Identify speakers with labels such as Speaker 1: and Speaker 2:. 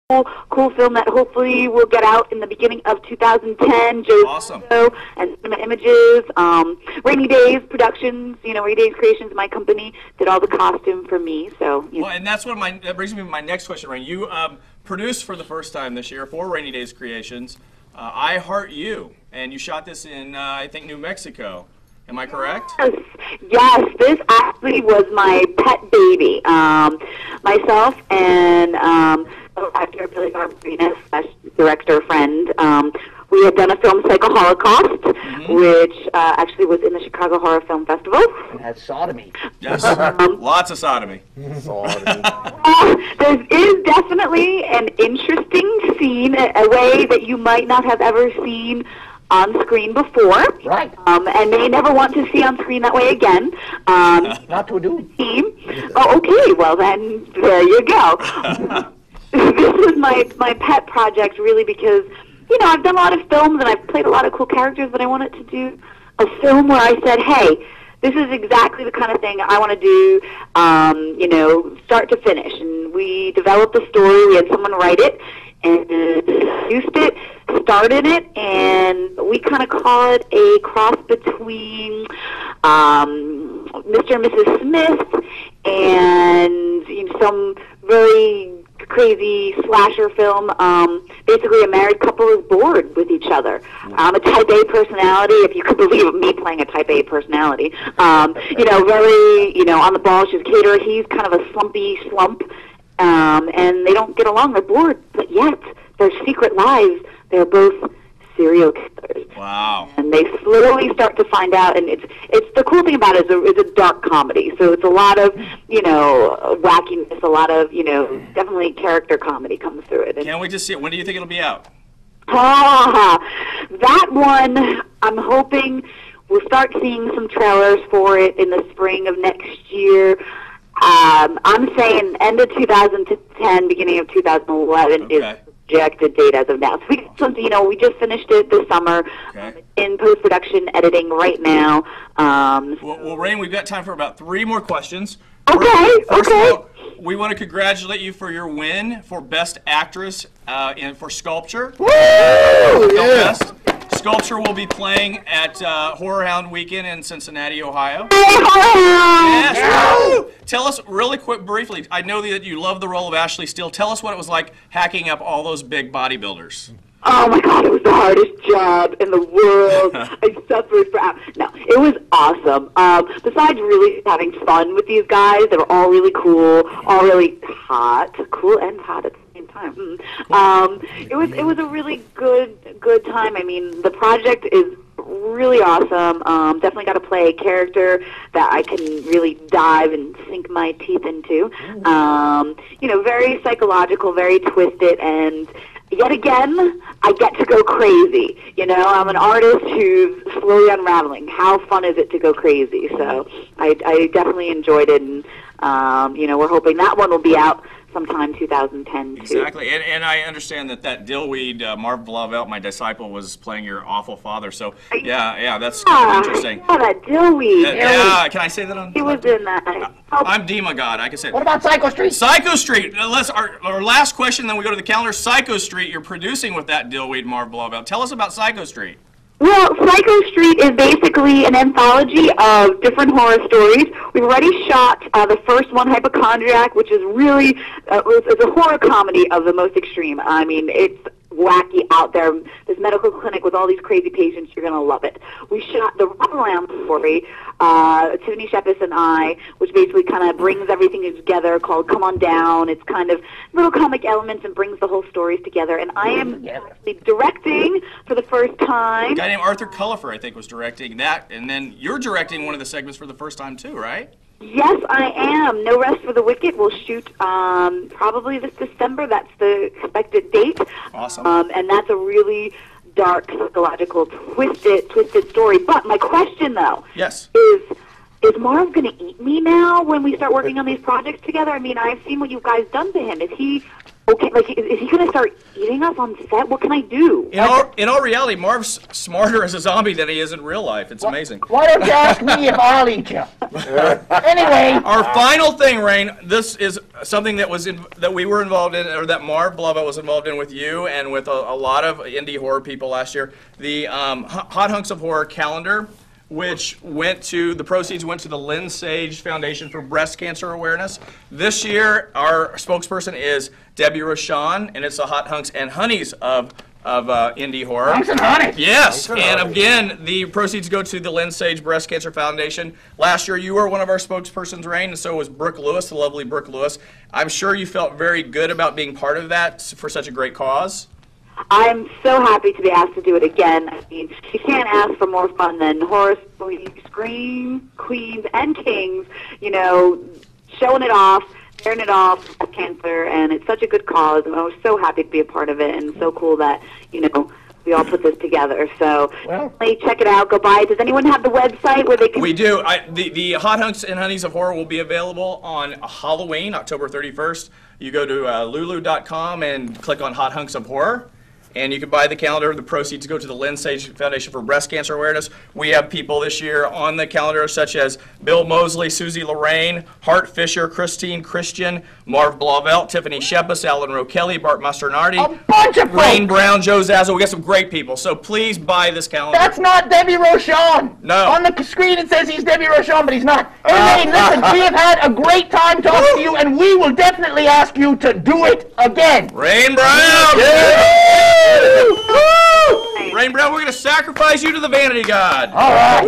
Speaker 1: cool film that hopefully will get out in the beginning of 2010. Joe's
Speaker 2: awesome.
Speaker 1: And Cinema Images, Rainey Daze Productions, Rainey Daze Creations, my company, did all the costume for me. So
Speaker 2: well, and that's that brings me to my next question, Raine. You produced for the first time this year for Rainey Daze Creations, I Heart You, and you shot this in I think New Mexico. Am I correct?
Speaker 1: Yes, this actually was my pet baby. Myself and actor Billy Garbarina, director friend, we had done a film, Psycho Holocaust, which actually was in the Chicago Horror Film Festival.
Speaker 3: It had sodomy.
Speaker 2: Yes, lots of sodomy.
Speaker 3: Sodomy.
Speaker 1: There is definitely an interesting scene, a way that you might not have ever seen on screen before,
Speaker 3: right?
Speaker 1: And may never want to see on screen that way again.
Speaker 3: Not to a dude.
Speaker 1: Oh, okay. Well, then there you go. This was my pet project, really, because I've done a lot of films and I've played a lot of cool characters, but I wanted to do a film where I said, hey, this is exactly the kind of thing I want to do, start to finish. And we developed the story. We had someone write it and produced it, started it, and we kind of call it a cross between Mr. and Mrs. Smith and some very crazy slasher film. Basically, a married couple is bored with each other. I'm a Type A personality, if you could believe me playing a Type A personality. Very, on the ball. She's a caterer. He's kind of a slumpy slump, and they don't get along. They're bored, but yet their secret lives, they're both serial killers.
Speaker 2: Wow.
Speaker 1: And they slowly start to find out, and it's the cool thing about it is it's a dark comedy. So it's a lot of, wackiness, a lot of, definitely character comedy comes through it.
Speaker 2: Can't wait to see it. When do you think it'll be out?
Speaker 1: That one, I'm hoping we'll start seeing some trailers for it in the spring of next year. I'm saying end of 2010, beginning of 2011 is projected date as of now. So we got something, we just finished it this summer. In post-production editing right now.
Speaker 2: Well, Raine, we've got time for about 3 more questions.
Speaker 1: First
Speaker 2: of all, we want to congratulate you for your win for Best Actress for Sculpture.
Speaker 3: Woo! Yeah.
Speaker 2: Sculpture will be playing at Horror Hound Weekend in Cincinnati, Ohio.
Speaker 1: Yes.
Speaker 2: Tell us really quick, briefly, I know that you love the role of Ashley Steele. Tell us what it was like hacking up all those big bodybuilders.
Speaker 1: Oh my God, it was the hardest job in the world. I suffered for hours. No, it was awesome. Besides really having fun with these guys, they were all really cool, all really hot. Cool and hot at the same time. It was a really good time. I mean, the project is really awesome. Definitely got to play a character that I can really dive and sink my teeth into. Very psychological, very twisted, and yet again, I get to go crazy. I'm an artist who's slowly unraveling. How fun is it to go crazy? So I definitely enjoyed it, and we're hoping that one will be out sometime 2010 too.
Speaker 2: Exactly, and I understand that dillweed, Marv Blauvelt, my disciple, was playing your awful father. So yeah, that's kind of interesting.
Speaker 1: Yeah, that dillweed.
Speaker 2: Yeah, can I say that on?
Speaker 1: He was in that.
Speaker 2: I'm Dima God. I can say.
Speaker 3: What about Psycho Street?
Speaker 2: Psycho Street. Our last question, then we go to the calendar. Psycho Street. You're producing with that dillweed, Marv Blauvelt. Tell us about Psycho Street.
Speaker 1: Well, Psycho Street is basically an anthology of different horror stories. We've already shot the first one, Hypochondriac, which is really it's a horror comedy of the most extreme. I mean, it's wacky out there. This medical clinic with all these crazy patients, you're going to love it. We shot the Rubberland story, Tiffany Shepis and I, which basically kind of brings everything together, called Come On Down. It's kind of little comic elements and brings the whole stories together. And I am actually directing for the first time.
Speaker 2: A guy named Arthur Cullifer, I think, was directing that. And then you're directing one of the segments for the first time, too, right?
Speaker 1: Yes, I am. No Rest for the Wicked will shoot probably this December. That's the expected date.
Speaker 2: Awesome.
Speaker 1: And that's a really dark, psychological, twisted story. But my question, though, is Marv going to eat me now when we start working on these projects together? I mean, I've seen what you guys done to him. Is he Okay, like, is he going to start eating us on set? What can I do?
Speaker 2: In all reality, Marv's smarter as a zombie than he is in real life. It's amazing.
Speaker 3: Why don't you ask me if I'll eat you? Anyway.
Speaker 2: Our final thing, Rain, this is something that that we were involved in, or that Marv Blava was involved in with you and with a lot of indie horror people last year. The Hot Hunks of Horror calendar, which the proceeds went to the Lynn Sage Foundation for Breast Cancer Awareness. This year, our spokesperson is Debbie Rochon, and it's the Hot Hunks and Honeys of indie horror.
Speaker 3: Hunks and Honeys.
Speaker 2: Yes, and again, the proceeds go to the Lynn Sage Breast Cancer Foundation. Last year, you were one of our spokespersons, Rain, and so was Brooke Lewis, the lovely Brooke Lewis. I'm sure you felt very good about being part of that for such a great cause.
Speaker 1: I'm so happy to be asked to do it again. I mean, you can't ask for more fun than horror scream queens and kings, you know, showing it off, tearing it off, cancer, and it's such a good cause. And I was so happy to be a part of it, and so cool that, you know, we all put this together. So check it out, go buy it. Does anyone have the website where they can?
Speaker 2: We do. The Hot Hunks and Honeys of Horror will be available on Halloween, October 31st. You go to lulu.com and click on Hot Hunks of Horror. And you can buy the calendar. The proceeds go to the Lynn Sage Foundation for Breast Cancer Awareness. We have people this year on the calendar such as Bill Mosley, Susie Lorraine, Hart Fisher, Christine Christian, Marv Blauvelt, Tiffany Shepis, Alan Rowe Kelly, Bart Masternardi,
Speaker 3: A bunch of
Speaker 2: Raine
Speaker 3: folks.
Speaker 2: Brown, Joe Zazzle. We got some great people. So please buy this calendar.
Speaker 3: That's not Debbie Rochon.
Speaker 2: No.
Speaker 3: On the screen it says he's Debbie Rochon, but he's not. Hey, listen, we have had a great time talking to you, and we will definitely ask you to do it again.
Speaker 2: Raine Brown!
Speaker 3: Woo!
Speaker 2: Raine Brown, we're going to sacrifice you to the vanity god.
Speaker 3: All right.